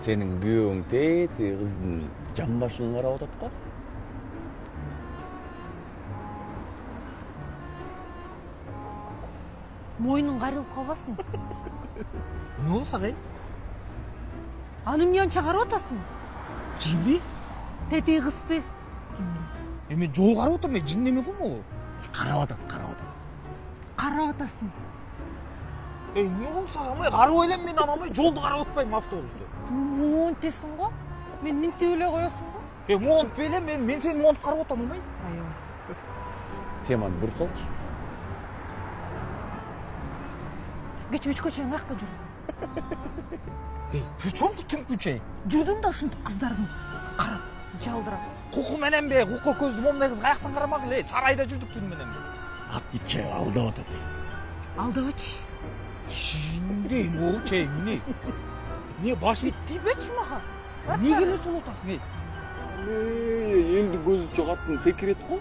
Senin kүйөөң тети кыздын жан башын карап атат го. Мойнуң карылып калбасын. Не болду сага? Аны эмне анча карап атасың? Кимди? Тети кызды. Мен жол карап отурмун, жин неме болмок? Карап атат. Карап атасың. Не болду сага? Мен карап ойлойм, мен анамай жолду карап атпайм автобусту. Монтесиң го? Мен минтип эле коесуң го? Монтуп эле, мен сени монтуп карап атам алмай. Аябайсың. Сен маны буруп салчы. Кече 3 чейин каякта жүрдүң? Причёмду түнкү чей? Жүрдүң да ушинтип кыздардын карап, жалдырап. Куку мененби? Куку көздү момундай кыз каяктан карамагыла? Сарайда жүрдүк түн менен биз. Атчы алдап атат. Алдабачы. Кимди могу чей? Не башы Тийбечи мага. не келип солуп атасың? Элди көзү жогаттын секрети го.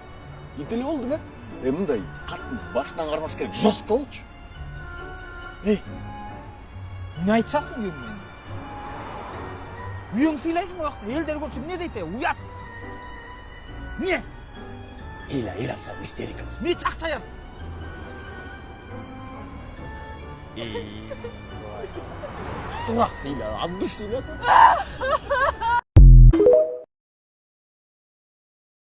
Ителе болдуң, мындай катын башынан кармаш керек, жестко болчу. Не айтасың үйөң менен? Үйөң сыйлайсың о жакта, элдер көрсө эмне дейт? Уят. Не? Ыйлапсаң истерика. Не чакчаярсың? Ат душ ыйласаң.